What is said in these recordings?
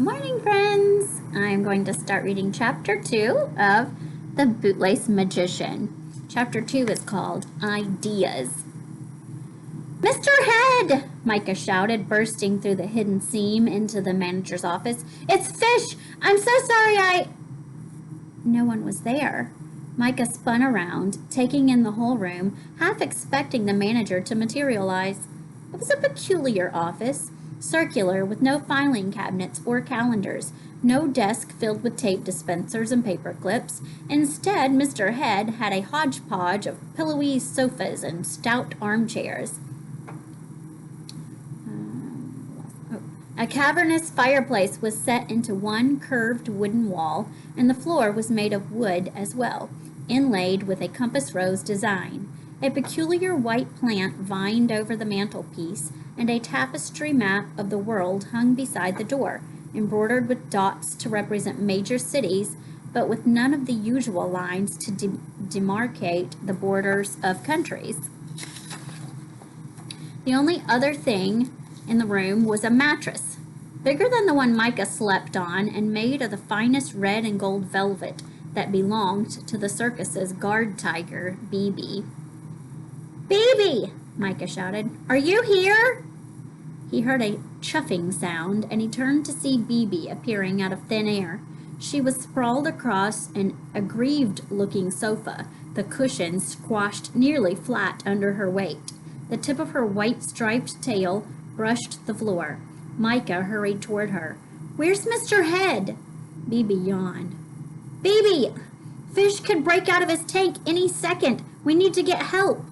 Morning, friends! I'm going to start reading Chapter 2 of The Bootlace Magician. Chapter 2 is called Ideas. Mr. Head! Micah shouted, bursting through the hidden seam into the manager's office. It's Fish! I'm so sorry No one was there. Micah spun around, taking in the whole room, half expecting the manager to materialize. It was a peculiar office. Circular, with no filing cabinets or calendars, no desk filled with tape dispensers and paper clips. Instead, Mr. Head had a hodgepodge of pillowy sofas and stout armchairs. A cavernous fireplace was set into one curved wooden wall, and the floor was made of wood as well, inlaid with a compass rose design. A peculiar white plant vined over the mantelpiece, and a tapestry map of the world hung beside the door, embroidered with dots to represent major cities, but with none of the usual lines to demarcate the borders of countries. The only other thing in the room was a mattress, bigger than the one Micah slept on and made of the finest red and gold velvet that belonged to the circus's guard tiger, BB. "BB!" Micah shouted. "Are you here?" He heard a chuffing sound, and he turned to see BB appearing out of thin air. She was sprawled across an aggrieved-looking sofa, the cushions squashed nearly flat under her weight. The tip of her white striped tail brushed the floor. Micah hurried toward her. "Where's Mr. Head?" BB yawned. "BB! Fish could break out of his tank any second. We need to get help."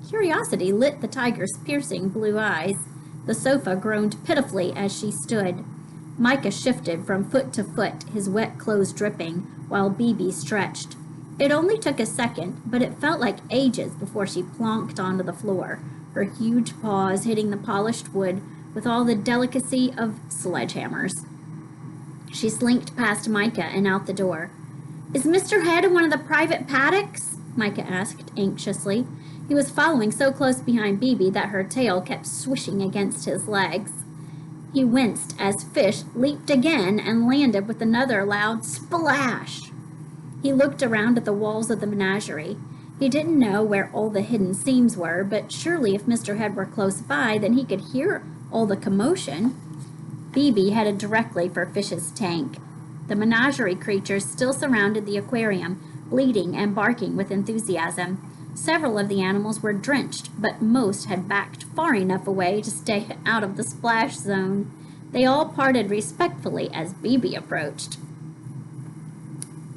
Curiosity lit the tiger's piercing blue eyes. The sofa groaned pitifully as she stood. Micah shifted from foot to foot, his wet clothes dripping, while BB stretched. It only took a second, but it felt like ages before she plonked onto the floor, her huge paws hitting the polished wood with all the delicacy of sledgehammers. She slinked past Micah and out the door. "Is Mr. Head in one of the private paddocks?" Micah asked anxiously. He was following so close behind BB that her tail kept swishing against his legs. He winced as Fish leaped again and landed with another loud splash. He looked around at the walls of the menagerie. He didn't know where all the hidden seams were, but surely if Mr. Head were close by, then he could hear all the commotion. BB headed directly for Fish's tank. The menagerie creatures still surrounded the aquarium, bleating and barking with enthusiasm. Several of the animals were drenched, but most had backed far enough away to stay out of the splash zone. They all parted respectfully as BB approached.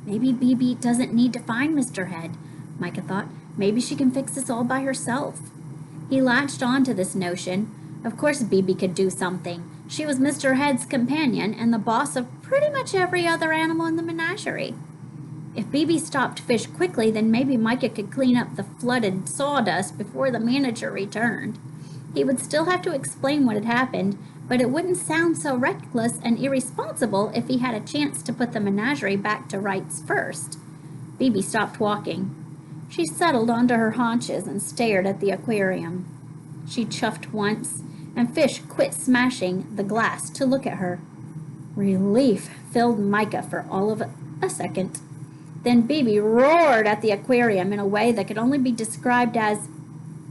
Maybe BB doesn't need to find Mr. Head, Micah thought. Maybe she can fix this all by herself. He latched on to this notion. Of course BB could do something. She was Mr. Head's companion and the boss of pretty much every other animal in the menagerie. If BB stopped Fish quickly, then maybe Micah could clean up the flooded sawdust before the manager returned. He would still have to explain what had happened, but it wouldn't sound so reckless and irresponsible if he had a chance to put the menagerie back to rights first. BB stopped walking. She settled onto her haunches and stared at the aquarium. She chuffed once, and Fish quit smashing the glass to look at her. Relief filled Micah for all of a second. Then BB roared at the aquarium in a way that could only be described as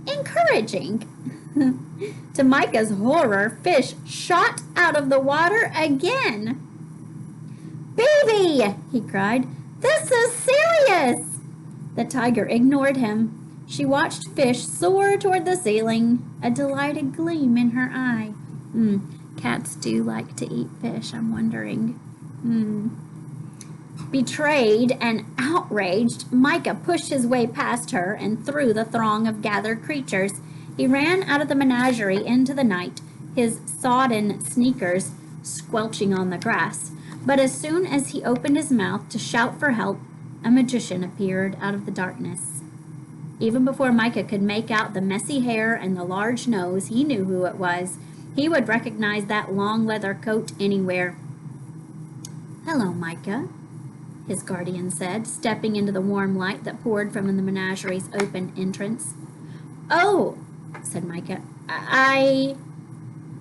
encouraging. To Micah's horror, Fish shot out of the water again. "BB!" he cried. "This is serious!" The tiger ignored him. She watched Fish soar toward the ceiling, a delighted gleam in her eye. Cats do like to eat fish, I'm wondering. Betrayed and outraged, Micah pushed his way past her and through the throng of gathered creatures. He ran out of the menagerie into the night, his sodden sneakers squelching on the grass. But as soon as he opened his mouth to shout for help, a magician appeared out of the darkness. Even before Micah could make out the messy hair and the large nose, he knew who it was. He would recognize that long leather coat anywhere. "Hello, Micah," his guardian said, stepping into the warm light that poured from the menagerie's open entrance. "Oh," said Micah,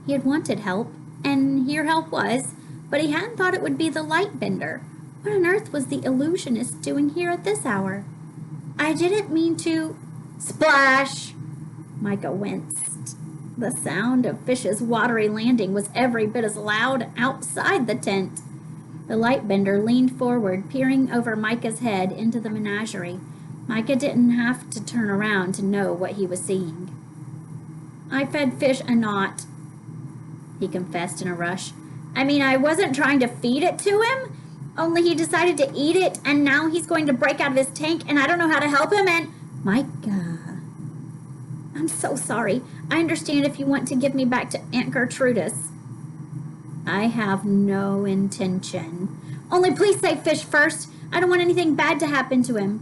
He had wanted help, and here help was, but he hadn't thought it would be the Lightbender. What on earth was the illusionist doing here at this hour? I didn't mean to... Splash! Micah winced. The sound of Fish's watery landing was every bit as loud outside the tent. The Lightbender leaned forward, peering over Micah's head into the menagerie. Micah didn't have to turn around to know what he was seeing. I fed Fish a knot, he confessed in a rush. I mean, I wasn't trying to feed it to him, only he decided to eat it, and now he's going to break out of his tank, and I don't know how to help him, and... Micah, I'm so sorry. I understand if you want to give me back to Aunt Gertrudis. I have no intention. Only please save Fish first. I don't want anything bad to happen to him.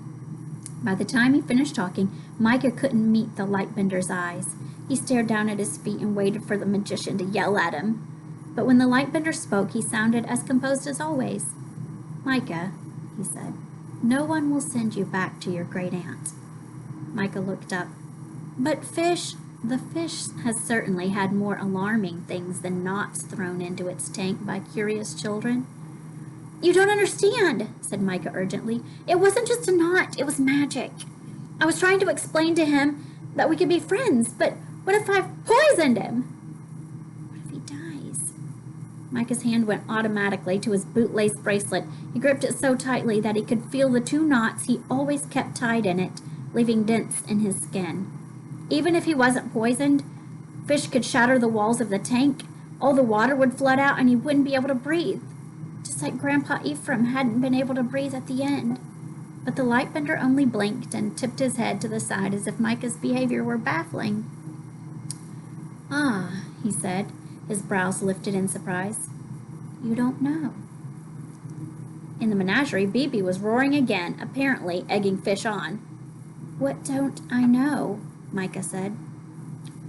By the time he finished talking, Micah couldn't meet the Lightbender's eyes. He stared down at his feet and waited for the magician to yell at him. But when the Lightbender spoke, he sounded as composed as always. Micah, he said, no one will send you back to your great-aunt. Micah looked up. But Fish, the fish has certainly had more alarming things than knots thrown into its tank by curious children. You don't understand, said Micah urgently. It wasn't just a knot, it was magic. I was trying to explain to him that we could be friends, but what if I've poisoned him? What if he dies? Micah's hand went automatically to his bootlace bracelet. He gripped it so tightly that he could feel the 2 knots he always kept tied in it, leaving dents in his skin. Even if he wasn't poisoned, Fish could shatter the walls of the tank, all the water would flood out, and he wouldn't be able to breathe. Just like Grandpa Ephraim hadn't been able to breathe at the end. But the Lightbender only blinked and tipped his head to the side as if Micah's behavior were baffling. Ah, he said, his brows lifted in surprise. You don't know. In the menagerie, Bibi was roaring again, apparently egging Fish on. What don't I know? Micah said.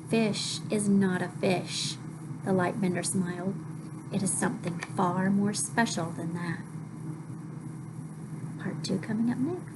Fish is not a fish, the Lightbender smiled. It is something far more special than that. Part 2 coming up next.